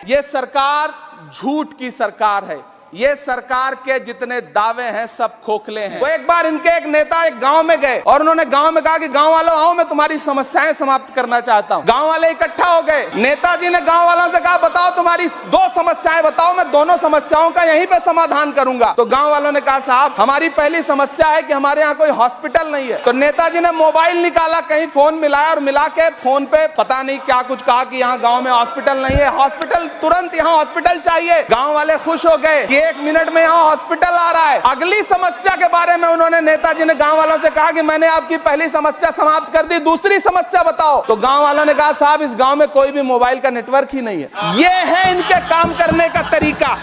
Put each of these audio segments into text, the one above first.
ये सरकार झूठ की सरकार है। ये सरकार के जितने दावे हैं सब खोखले हैं। वो एक बार इनके एक नेता एक गांव में गए और उन्होंने गांव में कहा कि गांव वालों आओ, मैं तुम्हारी समस्याएं समाप्त करना चाहता हूं। गांव वाले इकट्ठा हो गए। नेताजी ने गांव वालों से कहा बताओ तुम्हारी 2 समस्याएं बताओ, मैं दोनों समस्याओं का यहीं पे समाधान करूंगा। तो गांव वालों ने कहा साहब हमारी पहली समस्या है कि हमारे यहाँ कोई हॉस्पिटल नहीं है। तो नेताजी ने मोबाइल निकाला, कहीं फोन मिलाया और मिला के फोन पे पता नहीं क्या कुछ कहा कि यहाँ गाँव में हॉस्पिटल नहीं है, हॉस्पिटल तुरंत यहाँ हॉस्पिटल चाहिए। गाँव वाले खुश हो गए कि 1 मिनट में यहाँ हॉस्पिटल आ रहा है। अगली समस्या के बारे में उन्होंने नेताजी ने गांव वालों से कहा कि मैंने आपकी पहली समस्या समाप्त कर दी, दूसरी समस्या बताओ। तो गांव वालों ने कहा साहब इस गांव में कोई भी मोबाइल का नेटवर्क ही नहीं है। ये है इनके काम करने का तरीका,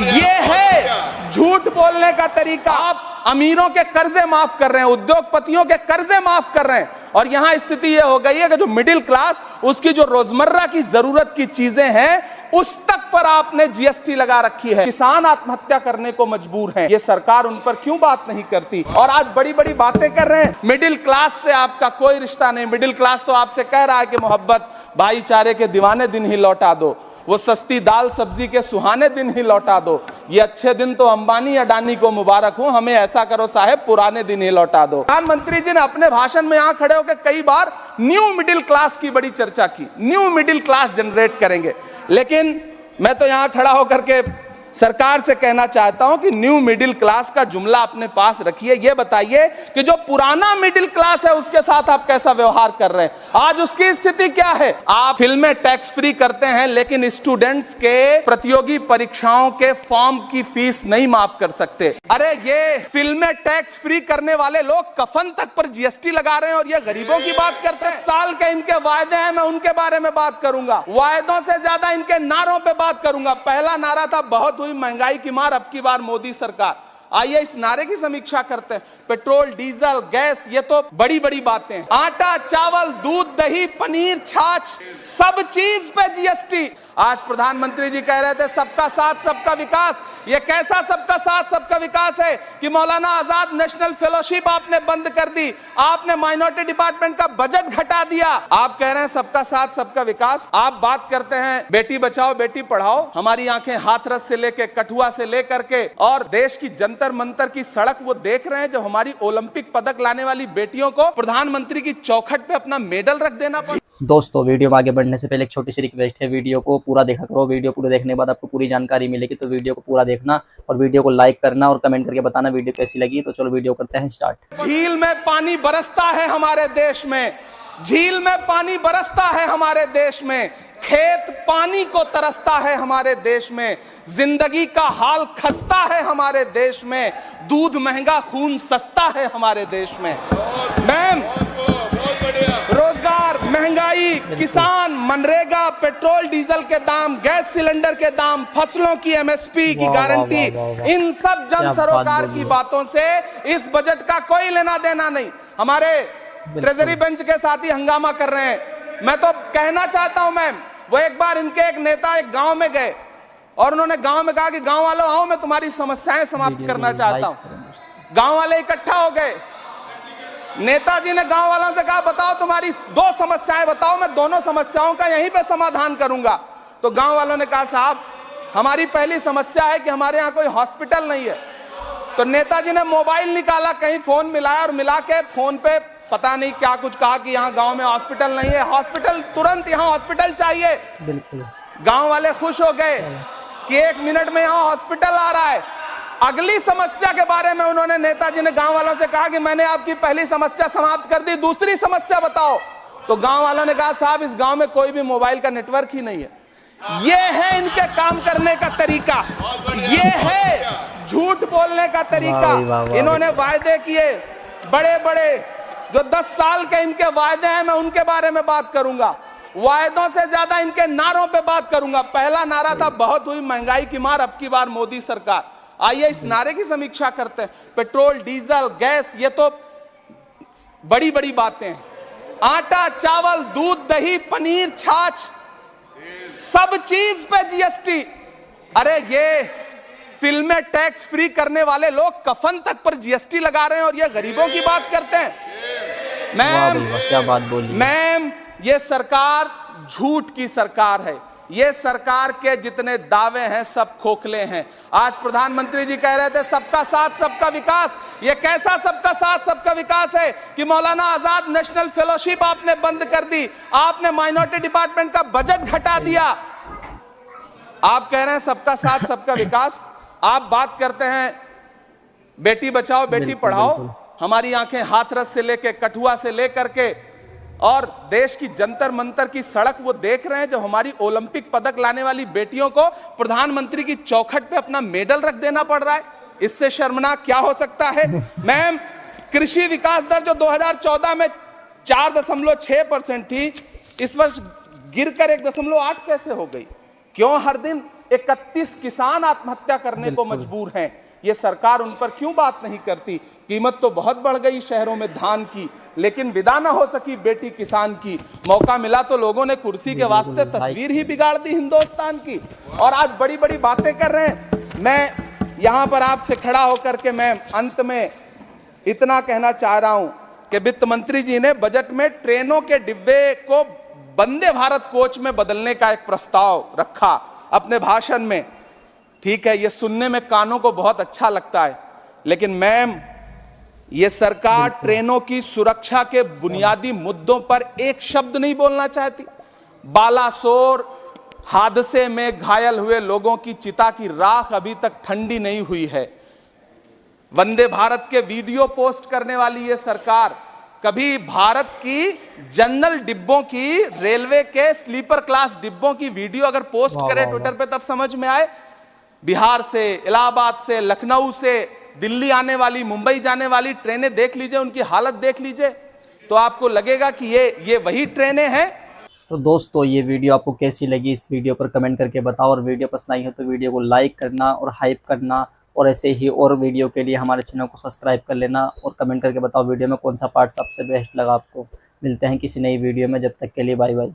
ये है झूठ बोलने का तरीका। आप अमीरों के कर्जे माफ कर रहे हैं, उद्योगपतियों के कर्जे माफ कर रहे हैं, और यहां स्थिति यह हो गई है कि जो मिडिल क्लास उसकी जो रोजमर्रा की जरूरत की चीजें हैं उस तक पर आपने जीएसटी लगा रखी है। किसान आत्महत्या करने को मजबूर हैं, ये सरकार उन पर क्यों बात नहीं करती? और आज बड़ी बड़ी बातें कर रहे हैं। मिडिल क्लास से आपका कोई रिश्ता नहीं। मिडिल क्लास तो आपसे कह रहा है कि मोहब्बत भाईचारे के दीवाने दिन ही लौटा दो, वो सस्ती दाल सब्जी के सुहाने दिन ही लौटा दो। ये अच्छे दिन तो अंबानी अडानी को मुबारक हो, हमें ऐसा करो साहब पुराने दिन ही लौटा दो। प्रधानमंत्री जी ने अपने भाषण में यहाँ खड़े होकर कई बार न्यू मिडिल क्लास की बड़ी चर्चा की, न्यू मिडिल क्लास जनरेट करेंगे। लेकिन मैं तो यहाँ खड़ा होकर के सरकार से कहना चाहता हूं कि न्यू मिडिल क्लास का जुमला अपने पास रखिए। ये बताइए कि जो पुराना मिडिल क्लास है उसके साथ आप कैसा व्यवहार कर रहे हैं। आज उसकी स्थिति क्या है? आप फिल्में टैक्स फ्री करते हैं लेकिन स्टूडेंट्स के प्रतियोगी परीक्षाओं के फॉर्म की फीस नहीं माफ कर सकते। अरे ये फिल्में टैक्स फ्री करने वाले लोग कफन तक पर जीएसटी लगा रहे हैं और ये गरीबों की बात करते हैं। साल के इनके वायदे हैं, मैं उनके बारे में बात करूंगा। वायदों से ज्यादा इनके नारों पर बात करूंगा। पहला नारा था बहुत महंगाई की मार, अब की बार मोदी सरकार। आइए इस नारे की समीक्षा करते हैं। पेट्रोल डीजल गैस ये तो बड़ी बड़ी बातें हैं। आटा चावल दूध दही पनीर छाछ सब चीज पे जीएसटी। आज प्रधानमंत्री जी कह रहे थे सबका साथ सबका विकास। ये कैसा सबका साथ सबका विकास है कि मौलाना आजाद नेशनल फेलोशिप आपने बंद कर दी, आपने माइनॉरिटी डिपार्टमेंट का बजट घटा दिया। आप कह रहे हैं सबका साथ सबका विकास। आप बात करते हैं बेटी बचाओ बेटी पढ़ाओ। हमारी आंखें हाथरस से लेके कठुआ से लेकर के और देश की जंतर मंतर की सड़क वो देख रहे हैं जब हमारी ओलंपिक पदक लाने वाली बेटियों को प्रधानमंत्री की चौखट पे अपना मेडल रख देना पड़ा। दोस्तों वीडियो में आगे बढ़ने से पहले एक छोटी सी रिक्वेस्ट है, वीडियो को पूरा देखा करो। वीडियो पूरे देखने के बाद आपको पूरी जानकारी मिलेगी, तो वीडियो को पूरा देखना और वीडियो को लाइक करना और कमेंट करके बताना वीडियो कैसी लगी। तो चलो वीडियो करते हैं स्टार्ट। झील में पानी बरसता है हमारे देश में, झील में पानी बरसता है हमारे देश में, खेत पानी को तरसता है हमारे देश में, जिंदगी का हाल खस्ता है हमारे देश में, दूध महंगा खून सस्ता है हमारे देश में। मैम रोजगार महंगाई किसान मनरेगा पेट्रोल डीजल के दाम गैस सिलेंडर के दाम फसलों की एमएसपी की गारंटी, इन सब जन सरोकार की बातों से इस बजट का कोई लेना देना नहीं। हमारे ट्रेजरी बेंच के साथी हंगामा कर रहे हैं। मैं तो कहना चाहता हूं मैम, वो एक बार इनके एक नेता एक गांव में गए और उन्होंने गांव में कहा कि गांव वालों आओ, मैं तुम्हारी समस्याएं समाप्त करना चाहता हूं। गांव वाले इकट्ठा हो गए। नेताजी ने गांव वालों से कहा बताओ तुम्हारी 2 समस्याएं बताओ, मैं दोनों समस्याओं का यहीं पे समाधान करूंगा। तो गांव वालों ने कहा साहब हमारी पहली समस्या है कि हमारे यहाँ कोई हॉस्पिटल नहीं है। तो नेताजी ने मोबाइल निकाला, कहीं फोन मिलाया और मिला के फोन पे पता नहीं क्या कुछ कहा कि यहाँ गांव में हॉस्पिटल नहीं है, हॉस्पिटल तुरंत यहाँ हॉस्पिटल चाहिए। बिल्कुल गांव वाले खुश हो गए कि 1 मिनट में यहाँ हॉस्पिटल आ रहा है। अगली समस्या के बारे में उन्होंने नेताजी ने गांव वालों से कहा कि मैंने आपकी पहली समस्या समाप्त कर दी, दूसरी समस्या बताओ। तो गांव वालों ने कहा साहब इस गांव में कोई भी मोबाइल का नेटवर्क ही नहीं है। ये है इनके काम करने का तरीका, ये है झूठ बोलने का तरीका। इन्होंने वायदे किए बड़े बड़े, जो 10 साल के इनके वायदे हैं मैं उनके बारे में बात करूंगा। वायदों से ज्यादा इनके नारों पे बात करूंगा। पहला नारा था बहुत हुई महंगाई की मार, अब की बार मोदी सरकार। आइए इस नारे की समीक्षा करते हैं। पेट्रोल डीजल गैस ये तो बड़ी बड़ी बातें हैं। आटा चावल दूध दही पनीर छाछ सब चीज पे जीएसटी। अरे ये फिल्में टैक्स फ्री करने वाले लोग कफन तक पर जीएसटी लगा रहे हैं और ये गरीबों की बात करते हैं। मैम क्या बात बोली। मैम ये सरकार झूठ की सरकार है। ये सरकार के जितने दावे हैं सब खोखले हैं। आज प्रधानमंत्री जी कह रहे थे सबका साथ सबका विकास। ये कैसा सबका साथ सबका विकास है कि मौलाना आजाद नेशनल फेलोशिप आपने बंद कर दी, आपने माइनॉरिटी डिपार्टमेंट का बजट घटा दिया। आप कह रहे हैं सबका साथ सबका विकास, आप बात करते हैं बेटी बचाओ बेटी पढ़ाओ। हमारी आंखें हाथरस से लेके कठुआ से लेकर के और देश की जंतर मंतर की सड़क वो देख रहे हैं, जब हमारी ओलंपिक पदक लाने वाली बेटियों को प्रधानमंत्री की चौखट पे अपना मेडल रख देना पड़ रहा है। इससे शर्मनाक क्या हो सकता है। मैम, कृषि विकास दर जो 2014 में 4.6% थी, इस वर्ष गिरकर 1.8 कैसे हो गई? क्यों हर दिन 31 किसान आत्महत्या करने को मजबूर हैं? ये सरकार उन पर क्यों बात नहीं करती? कीमत तो बहुत बढ़ गई शहरों में धान की, लेकिन विदा ना हो सकी बेटी किसान की। मौका मिला तो लोगों ने कुर्सी के वास्ते तस्वीर ही बिगाड़ दी हिंदुस्तान की, और आज बड़ी बड़ी बातें कर रहे हैं। मैं यहां पर आपसे खड़ा होकर के मैं अंत में इतना कहना चाह रहा हूं कि वित्त मंत्री जी ने बजट में ट्रेनों के डिब्बे को वंदे भारत कोच में बदलने का एक प्रस्ताव रखा अपने भाषण में। ठीक है, ये सुनने में कानों को बहुत अच्छा लगता है, लेकिन मैम, ये सरकार ट्रेनों की सुरक्षा के बुनियादी मुद्दों पर एक शब्द नहीं बोलना चाहती। बालासोर हादसे में घायल हुए लोगों की चिता की राख अभी तक ठंडी नहीं हुई है। वंदे भारत के वीडियो पोस्ट करने वाली ये सरकार कभी भारत की जनरल डिब्बों की, रेलवे के स्लीपर क्लास डिब्बों की वीडियो अगर पोस्ट करे ट्विटर पे, तब समझ में आए। बिहार से, इलाहाबाद से, लखनऊ से दिल्ली आने वाली, मुंबई जाने वाली ट्रेनें देख लीजिए, उनकी हालत देख लीजिए, तो आपको लगेगा कि ये वही ट्रेनें हैं। तो दोस्तों, ये वीडियो आपको कैसी लगी, इस वीडियो पर कमेंट करके बताओ, और वीडियो पसंद आई हो तो वीडियो को लाइक करना और हाइप करना, और ऐसे ही और वीडियो के लिए हमारे चैनल को सब्सक्राइब कर लेना, और कमेंट करके बताओ वीडियो में कौन सा पार्ट सबसे बेस्ट लगा आपको। मिलते हैं किसी नई वीडियो में, जब तक के लिए बाय बाय।